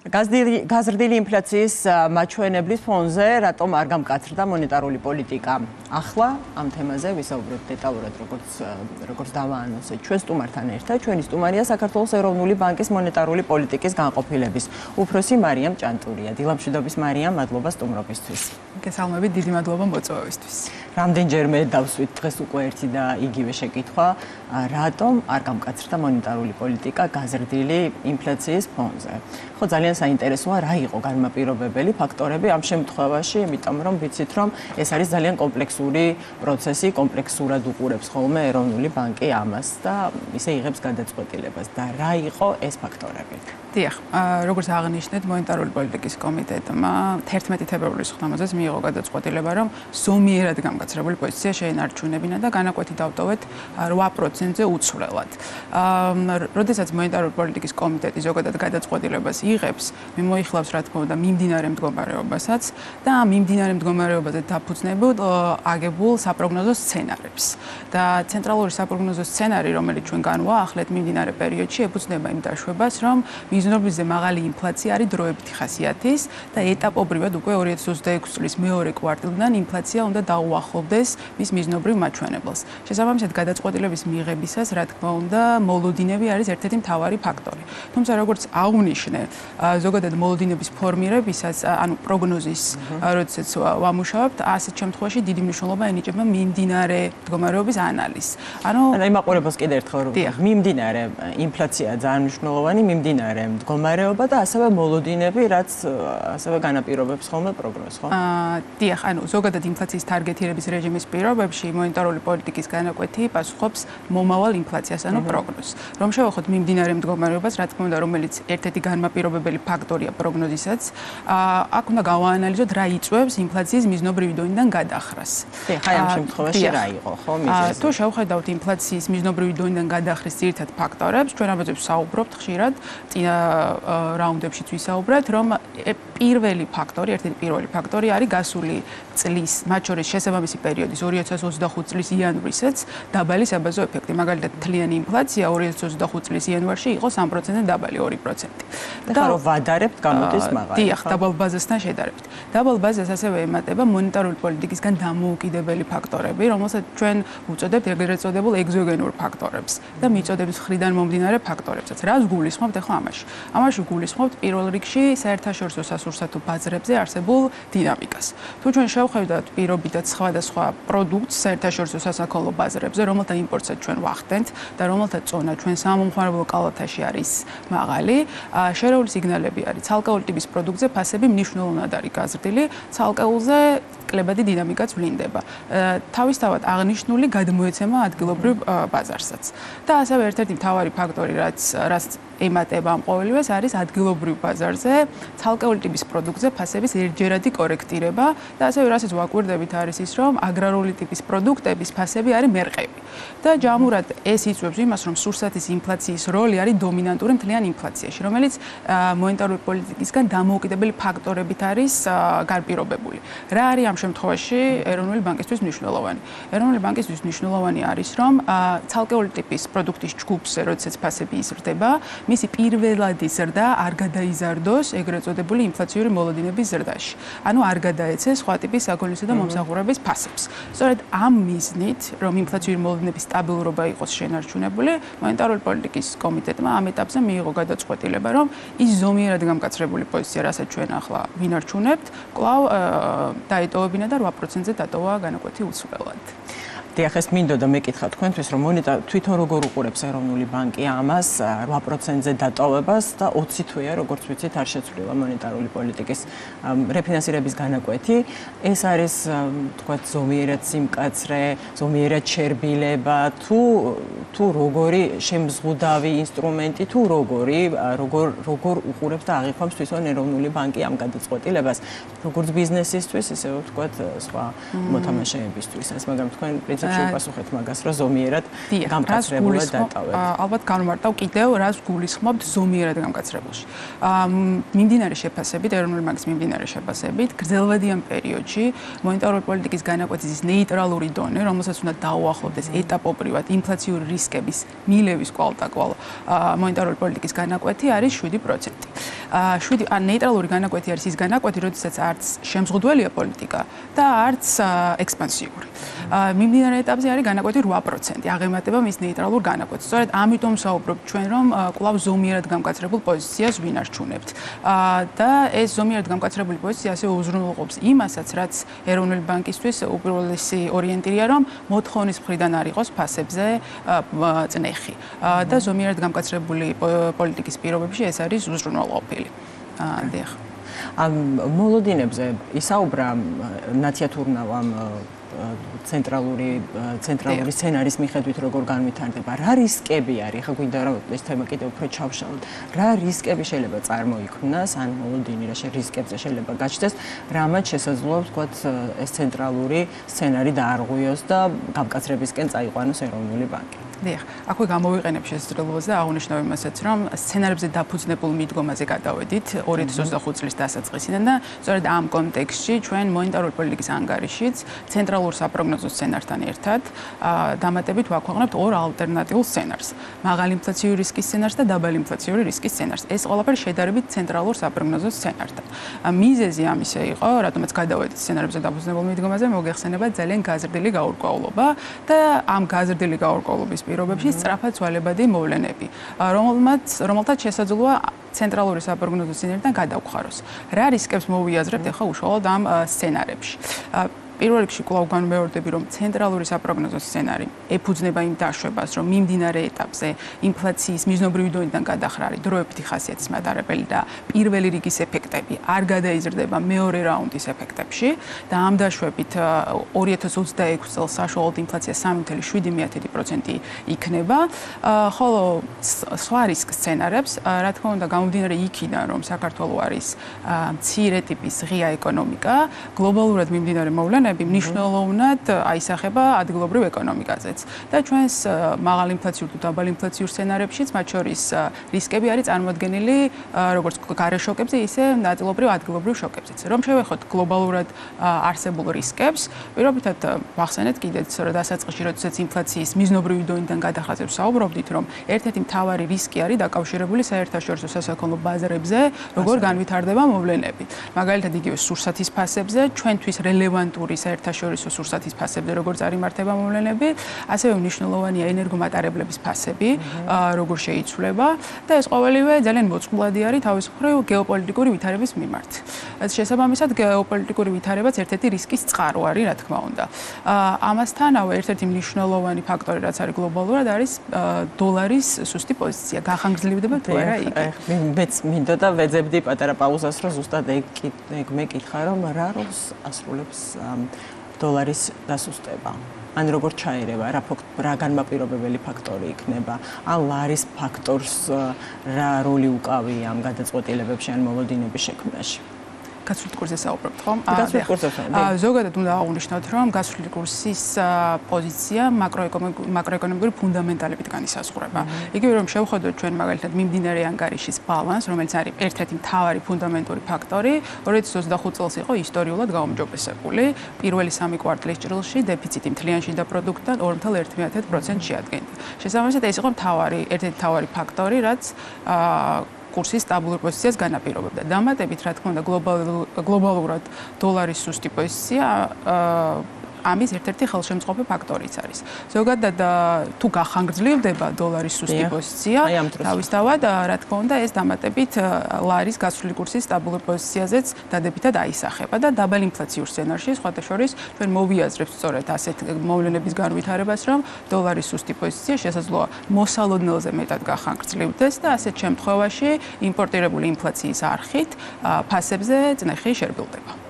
გაზრდილი ინფლაციის მაჩვენებლის ფონზე რატომ არ გამკაცრდა მონეტარული პოლიტიკა? ახლა ამ თემაზე ვისაუბრებთ დეტალურად, როგორც დავაანონსეთ ჩვენ სტუმართან ერთად. ჩვენი სტუმარია საქართველოს ეროვნული ბანკის მონეტარული პოლიტიკის განყოფილების უფროსი მარიამ ჭანტურია. დილამშვიდობის მარიამ, მადლობა სტუმრობისთვის. გესალმებით, დიდი მადლობა მოწვევისთვის. რამდენჯერმე დავსვით დღეს უკვე ერთი და იგივე შეკითხვა, რატომ არ გამკაცრდა მონეტარული პოლიტიკა გაზრდილი ინფლაციის ფონზე? ხო, ძალიან საინტერესოა რა იყო განმაპირობებელი ფაქტორები ამ შემთხვევაში, იმიტომ რომ ვიცით, რომ ეს არის ძალიან კომპლექსური პროცესი, კომპლექსურად უყურებს ხოლმე ეროვნული ბანკი ამას და ისე იღებს გადაწყვეტილებას და რა იყო ეს ფაქტორები? დიახ, როგორც აღნიშნეთ, მონეტარული პოლიტიკის კომიტეტმა 11 თებერვლის ხდომაზე მიიღო გადაწყვეტილება, რომ ზომიერად გამკაცრებული პოზიცია შეინარჩუნებინა და განაკვეთი დავტოვეთ 8%-ზე უცვლელად. როდესაც მონეტარული პოლიტიკის კომიტეტი ზოგადად გადაწყვეტილებას იღებს, მიმოიხილავს რა თქმა უნდა მიმდინარე მდგომარეობასაც და ამ მიმდინარე მდგომარეობაზე დაფუძნებულ აგებულ საპროგნოზო სცენარებს. და ცენტრალური საპროგნოზო სცენარი, რომელიც ჩვენ განვაახლეთ მიმდინარე პერიოდში, ეფუძნება იმ დაშვებას, რომ მიზნობრიზე მაღალი ინფლაცია არის დროებითი ხასიათის და ეტაპობრივად უკვე 2026 წლის მეორე კვარტალიდან ინფლაცია უნდა დაუახლოვდეს მის მიზნობრივ მაჩვენებელს. შესაბამისად, გადაწყვეტილების მიღებისას, რა თქმა უნდა, მოლოდინები არის ერთ-ერთი მთავარი ფაქტორი. თუმცა, როგორც აღვნიშნე, ზოგადად მოლოდინების ფორმირებისას, ანუ პროგნოზის, როდესაც ვამუშავებთ, ასეთ შემთხვევაში დიდი მნიშვნელობა ენიჭება მიმდინარე მდგომარეობის ანალიზს. ანუ იმაყურებელს კიდე ერთხელ რომ მიმდინარე ინფლაცია ძალიან მნიშვნელოვანი, მიმდინარე მდგომარეობა და ასევე მოლოდინები, რაც ასევე განაპირობებს ხოლმე პროგნოზს, ხო? დიახ, ანუ ზოგადად ინფლაციის თარგეტირების რეჟიმის პირობებში მონეტარული პოლიტიკის განაკვეთი პასუხობს მომავალ ინფლაციას, ანუ პროგნოზს. რომ შევახოთ მიმდინარე მდგომარეობას, რა თქმა უნდა, რომელიც ერთ-ერთი განმაპირობებელი ფაქტორია პროგნოზისაც, აქ უნდა გავაანალიზოთ რა იწვევს ინფლაციის მიზნობრივი დონიდან გადახრას. დიახ, აი ამ შემთხვევაში რა იყო, ხო, მიზეზი? თუ შევხედავთ ინფლაციის მიზნობრივი დონიდან გადახრის ძირითად ფაქტორებს, ჩვენ ამაზე ვსაუბრობთ ხშირად, წინა რაუნდებშიც ვისაუბრეთ, რომ პირველი ფაქტორი, ერთ-ერთი პირველი ფაქტორი არის გასული წლის, მათ შორის შესაბამისი პერიოდის 2025 წლის იანვრისაც დაბალი საბაზო ეფექტი. მაგალითად, თლიანი ინფლაცია 2025 წლის იანვარში იყო 3%-ზე დაბალი 2%. და რო ვადარებთ გამოდის მაღალი. დიახ, დაბალ ბაზასთან შედარებით. დაბალ ბაზას ასევე ემატება მონეტარული პოლიტიკისგან დამოუკიდებელი ფაქტორები, რომელსაც ჩვენ უწოდებთ ეგრეთ წოდებულ ეგზოგენურ ფაქტორებს და მიწოდების მხრიდან მომდინარე ფაქტორებსაც. რას გულისხმობთ ახლა ამაში? ამაში გულისხმობთ პირველ რიგში საერთაშორისო სასურსათო ბაზრებზე არსებულ დინამიკას. თუ ჩვენ შევხედავთ პირობითად სხვადასხვა პროდუქტს საერთაშორისო სასაქონლო ბაზრებზე, რომელთა იმპორტსაც ჩვენ ვახდენთ და რომელთა წონა ჩვენ სამომხმარებლო კალათაში არის მაღალი, შერეული სიგნალები არის. ცალკეულ ტიპის პროდუქტზე ფასები მნიშვნელოვნად არის გაზრდილი, ცალკეულზე კლებადი დინამიკაც ვლინდება. თავისთავად აღნიშნული გადმოეცემა ადგილობრივ ბაზარსაც. და ასევე ერთ-ერთი მთავარი ფაქტორი, რაც ემატება ამ ყოველივეს, არის ადგილობრივ ბაზარზე ცალკეული ტიპის პროდუქტზე ფასების ერთჯერადი კორექტირება და ასევე რასაც ვაკვირდებით არის ის, რომ აგრარული ტიპის პროდუქტების ფასები არის მერყევი. და ჯამურად ეს იწვევს იმას, რომ სურსათის ინფლაციის როლი არის დომინანტური მთლიან ინფლაციაში, რომელიც მონეტარული პოლიტიკისგან დამოუკიდებელი ფაქტორებით არის განპირობებული. რა არის ამ შემთხვევაში ეროვნული ბანკისთვის მნიშვნელოვანი? ეროვნული ბანკისთვის მნიშვნელოვანი არის, რომ ცალკეული ტიპის პროდუქტის ჯგუფზე, როდესაც ფასები იზრდება, მისი პირველადი ზრდა არ გადაიზარდოს ეგრეთ წოდებული ინფლაციური მოლოდინების ზრდაში. ანუ არ გადაეცეს სხვა ტიპის საგონლისო და მომსახურების ფასებს. სწორედ ამ მიზნით, რომ ინფლაციური მოლოდინების სტაბილურობა იყოს შენარჩუნებული, მონეტარული პოლიტიკის კომიტეტმა ამ ეტაპზე მიიღო გადაწყვეტილება, რომ ის ზომიერად გამკაცრებული პოზიცია, რასაც ჩვენ ახლა ვინარჩუნებთ, კვლავ დაეტოვებინა და 8%-ზე დატოვა განაკვეთი უცვლელად. დიახ, ეს მინდოდა მეკითხა თქვენთვის, რომ თვითონ როგორ უყურებს ეროვნული ბანკი ამას 8%-ზე დატოვებას და 20 თვეა, როგორც ვიცით, არ შეცვლილა მონეტარული პოლიტიკის რეფინანსირების განაკვეთი. ეს არის, თქვათ, ზომიერად სიმკაცრე, ზომიერად შერბილება, თუ როგორი შემზღუდავი ინსტრუმენტი, თუ როგორ უყურებს და აღიქვამს თვითონ ეროვნული ბანკი ამ გადაწყვეტილებას, როგორც ბიზნესისთვის, ისე ვთქვათ, სხვა მოთამაშეებისთვისაც, მაგრამ თქვენ შევპასუხეთ მაგას, რომ ზომიერად გამკაცრებულად დატოვებთ. ალბათ განვარტავ კიდევ, რას გულისხმობთ ზომიერად გამკაცრებულში. მიმდინარე შეფასებით, ეროვნული ბანკის მიმდინარე შეფასებით, გრძელვადიან პერიოდში მონეტარული პოლიტიკის განაკვეთის ნეიტრალური დონე, რომელსაც უნდა დაუახლოვდეს ეტაპობრივად ინფლაციური რისკების მილევის კვალდაკვალ მონეტარული პოლიტიკის განაკვეთი არის 7%. ნეიტრალური განაკვეთი არის ის განაკვეთი, როდესაც არც შემზღუდველია პოლიტიკა და არც ექსპანსიური. მიმდინარე ეტაპზე არის განაკვეთი 8%, აღემატება მის ნეიტრალურ განაკვეთს. სწორედ ამიტომ საუბრობთ ჩვენ, რომ კვლავ ზომიერად გამკაცრებულ პოზიციას ვინარჩუნებთ. და ეს ზომიერად გამკაცრებული პოზიცია ასევე უზრუნველყოფს იმასაც, რაც ეროვნული ბანკისთვის უპირველესი ორიენტირია, რომ მოთხოვნის მხრიდან არ იყოს ფასებზე წნეხი. და ზომიერად გამკაცრებული პოლიტიკის პირობებში ეს არის უზრუნველყოფილი. დიახ. ამ მოლოდინებზე ისაუბრა ნათია თურნავამ ცენტრალური სცენარის მიხედვით როგორ განვითარდება. რა რისკები არის? ხა გვინდა რომ ეს თემა კიდევ უფრო ჩავშალოთ. რა რისკები შეიძლება წარმოიქმნას ან მოლოდინი რა რისკებზე შეიძლება გაჩნდეს, რამაც შესაძლოა ვთქვათ ეს ცენტრალური სცენარი დაარღვიოს და გამკაცრებისკენ წაიყვანოს ეროვნული ბანკი. დიახ, აქვე გამოვიყენებ შესაძლებლობას და აღნიშნავ იმასაც, რომ სცენარებზე დაფუძნებულ მიდგომაზე გადავედით 2025 წლის დასაწყისიდან და სწორედ ამ კონტექსტში ჩვენ მონეტარული პოლიტიკის ანგარიშიც ცენტრალურ საპროგნოზო სცენართან ერთად დამატებით ვაქვეყნებთ ორ ალტერნატიულ სცენარს. მაღალი ინფლაციური რისკის სცენარს და დაბალი ინფლაციური რისკის სცენარს. ეს ყველაფერი შედარებით ცენტრალურ საპროგნოზო სცენართან. მიზეზი ამისა იყო, რატომაც გადავედით სცენარებზე დაფუძნებულ მიდგომაზე, მოგეხსენებათ ძალიან გაზრდილი გაურკვევლობა და ამ გაზრდილი გაურკვევლობის პირობებში სწრაფად ცვალებადი მოვლენები, რომელთაც შესაძლოა ცენტრალური საპროგნოზო სცენარიდან გადავხაროს. რა რისკებს მოვიაზრებთ ახლა უშუალოდ ამ სცენარებში? პირველ რიგში კვლავ განმეორდები, რომ ცენტრალური საპროგნოზო სცენარი ეფუძნება იმ დაშვებას, რომ მიმდინარე ეტაპზე ინფლაციის მიზნობრივი დონიდან გადახრა არის დროებითი ხასიათის მატარებელი და პირველი რიგის ეფექტები არ გადაიზრდება მეორე რაუნდის ეფექტებში და ამ დაშვებით 2026 წელს საშუალოდ ინფლაცია 3.7% იქნება, ხოლო სხვა რისკ სცენარებს, რა თქმა უნდა, გამომდინარე იქიდან, რომ საქართველო არის მცირე ტიპის ღია ეკონომიკა, გლობალურად მიმდინარე მოვლენები მნიშვნელოვნად აისახება ადგილობრივ ეკონომიკაზეც და ჩვენს მაღალ ინფლაციურ თუ დაბალ ინფლაციურ სცენარებშიც მათ შორის რისკები არის წარმოადგენილი როგორც გარე შოკებზე, ისე ნაწილობრივ ადგილობრივ შოკებზეც. რომ შევეხოთ გლობალურად არსებულ რისკებს, პირობითად ვახსენეთ კიდეც დასაწყისში, როდესაც ინფლაციის მიზნობრივი დონიდან გადახრაზე ვსაუბრობდით, რომ ერთ-ერთი მთავარი რისკი არის დაკავშირებული საერთაშორისო სასაქონლო ბაზრებზე, როგორ განვითარდება მოვლენები. მაგალითად, იგივე სურსათის ფასებზე, ჩვენთვის რელევანტური საერთაშორისო სურსათის ფასებზე, როგორ წარიმართება მოვლენები, ასევე მნიშვნელოვანია ენერგომატარებლების ფასები, როგორ შეიცვლება და ეს ყოველივე ძალიან მოწყვლადი არის თავის მხრივ გეოპოლიტიკური ვითარების მიმართ. შესაბამისად, გეოპოლიტიკური ვითარებაც ერთ-ერთი რისკის წყარო არის, რა თქმა უნდა. ამასთანავე ერთ-ერთი მნიშვნელოვანი ფაქტორი, რაც არის გლობალურად, არის დოლარის სუსტი პოზიცია. გახანგრძლივდება თუ არა იგი? მეც მინდოდა და ვეძებდი პატარა პაუზას, რომ ზუსტად ეგ მეკითხა, რომ რა როლს ასრულებს დოლარის დასუსტება. ან როგორ ჩაერევა, რა განმაპირობებელი ფაქტორი იქნება, ან ლარის ფაქტორს რა როლი უკავია ამ გადაწყვეტილებებში ან მოლოდინების შექმნაში. გასული კურსზე საუბრობთ, ხო? გასული კურსზე. ზოგადად უნდა აღვნიშნოთ, რომ გასული კურსის პოზიცია მაკროეკონომიკური ფუნდამენტალებით განისაზღვრება. იგივე რომ შევხედოთ ჩვენ მაგალითად მიმდინარე ანგარიშის ბალანს, რომელიც არის ერთ-ერთი მთავარი ფუნდამენტური ფაქტორი, 2025 წელს იყო ისტორიულად გაუმჯობესებული. პირველი 3 კვარტლის ჭრილში დეფიციტი მთლიან შინაგან პროდუქტთან 2.1% შეადგენდა. შესაბამისად, ეს იყო ერთ-ერთი მთავარი ფაქტორი, რაც კურსის სტაბილურ პოზიციას განაპირობებდა. დამატებით, რა თქმა უნდა, გლობალურად დოლარის სუსტი პოზიცია ამის ერთ-ერთი ხელშემწყობი ფაქტორიც არის. ზოგადად თუ გახანგრძლივდება დოლარის სუსტი პოზიცია, თავისთავად, რა თქმა უნდა, ეს დამატებით ლარის გასული კურსის სტაბილურ პოზიციაზეც დადებითად აისახება და დაბალ ინფლაციურ სცენარში, სხვათა შორის, ჩვენ მოვიაზრებთ სწორედ ასეთ მოვლენების განვითარებას, რომ დოლარის სუსტი პოზიცია შესაძლოა მოსალოდნელზე მეტად გახანგრძლივდეს და ასეთ შემთხვევაში იმპორტირებული ინფლაციის არხით ფასებზე წნეხი შერბილდება.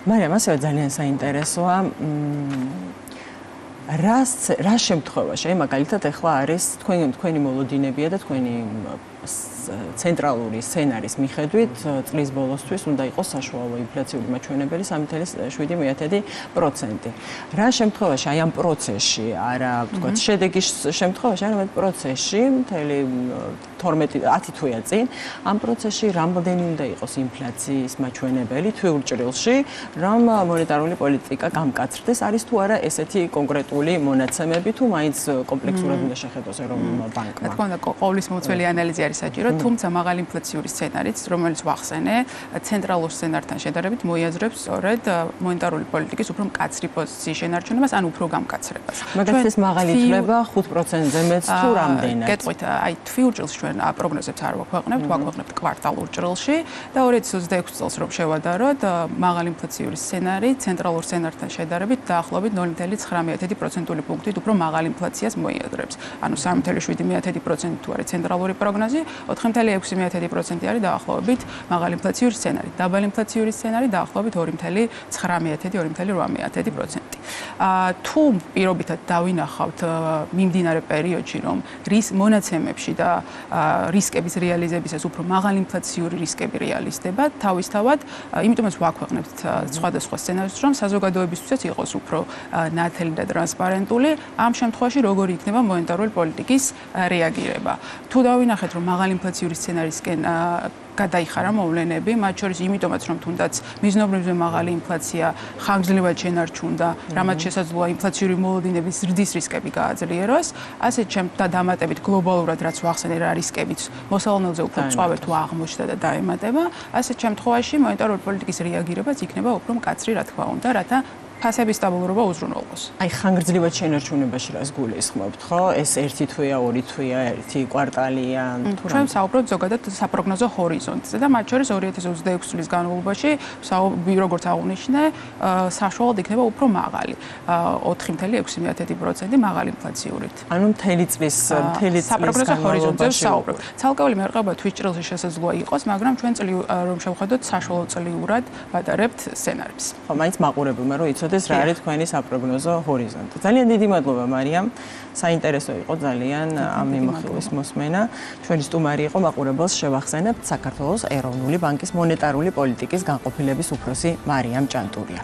მარიამ, ასევე ძალიან საინტერესოა რა შემთხვევაში, მაგალითად ახლა არის თქვენი მოლოდინებია და თქვენი ცენტრალური სცენარის მიხედვით წლის ბოლოსთვის უნდა იყოს საშუალო ინფლაციური მაჩვენებელი 3.1%. რა შემთხვევაში, აი ამ პროცესში, არა ვთქვათ შედეგის შემთხვევაში, არამედ პროცესში, მთელი 10 თვეა წინ, ამ პროცესში რამდენი უნდა იყოს ინფლაციის მაჩვენებელი თვეულ ჭრილში, რომ მონეტარული პოლიტიკა გამკაცრდეს, არის თუ არა ესეთი კონკრეტული მონაცემები, თუ მაინც კომპლექსურად უნდა შეხედოს ეროვნულმა ბანკმა. რა თქმა უნდა, ყოვლის მოუცველი ანალიზი არის შესაჭირო, თუმცა მაღალი ინფლაციური სცენარიც, რომელიც ვახსენე, ცენტრალურ სცენართან შედარებით მოიაზრებს სწორედ მონეტარული პოლიტიკის უფრო მკაცრი პოზიციის შენარჩუნებას, ან უფრო გამკაცრებას. მაგალითად ეს მაღალი ითვლება 5%-ზე მეც თუ რამდენად? გეტყვით, აი თვიურ ჭრილს ჩვენ პროგნოზებს არ ვაქვეყნებთ, ვაქვეყნებთ კვარტალურ ჭრილში და 2026 წელს რომ შევადაროთ, მაღალი ინფლაციური სცენარი ცენტრალურ სცენართან შედარებით დაახლოებით 0.9% პუნქტით უფრო მაღალ ინფლაციას მოიაზრებს. ანუ 3.7% თუ არის ცენტრალური პროგნოზი, 4.6% არის დაახლოებით მაღალი ინფლაციური სცენარი. დაბალი ინფლაციური სცენარი დაახლოებით 2.9-2.8%. თუ პირობითად დავინახავთ მიმდინარე პერიოდში, რომ მონაცემებში და რისკების რეალიზებისას უფრო მაღალი ინფლაციური რისკები რეალიზდება, თავისთავად, იმიტომაც ვაქვეყნებთ სხვადასხვა სცენარს, რომ საზოგადოებისთვისაც იყოს უფრო ნათელი და ტრანსპარენტული, ამ შემთხვევაში როგორი იქნება მონეტარული პოლიტიკის რეაგირება. თუ დავინახეთ, რომ მაღალი ინფლაციური სცენარისკენ გადაიხარა მოვლენები, მათ შორის იმიტომაც, რომ თუნდაც მიზნობრივზე მაღალი ინფლაცია ხანგრძლივად შენარჩუნდა, რამაც შესაძლოა ინფლაციური მოლოდინების ზრდის რისკები გააძლიეროს, ასეთ და დამატებით გლობალურად რაც ვახსენე რა რისკებიც მოსალონელზე უფრო მწვავე თუ აღმოჩნდა და დაემატება, ასეთ შემთხვევაში მონეტარული პოლიტიკის რეაგირებაც იქნება უფრო მკაცრი, რა თქმა უნდა, რათა ფასების სტაბილურობა უზრუნველყოს. აი ხანგრძლივად შენარჩუნებაში რას გულისხმობთ, ხო? ეს ერთი თვეა, ორი თვეა, ერთი კვარტალია, თუ რა? ჩვენ საუბრობთ ზოგადად საპროგნოზო ჰორიზონტზე და მათ შორის 2026 წლის განმავლობაში, როგორც აღნიშნე, საშუალოდ იქნება უფრო მაღალი, 4.6% მაღალი ინფლაციურით. ანუ მთელი წლის საპროგნოზო ჰორიზონტზე საუბრობთ. ცალკეული მერყეობა თვის ჭრილში შესაძლოა იყოს, მაგრამ ჩვენ რომ შევხედოთ საშუალო წლიურად ვატარებთ სცენარებს. ხო, მაინც მაყურებელმა რომ იცოდეს რა არის თქვენი საპროგნოზო ჰორიზონტი. ძალიან დიდი მადლობა მარიამ. საინტერესო იყო ძალიან ამ მიმოხილვის მოსმენა. ჩვენი სტუმარი იყო მაყურებელს შევახსენებთ საქართველოს ეროვნული ბანკის მონეტარული პოლიტიკის განყოფილების უფროსი მარიამ ჭანტურია.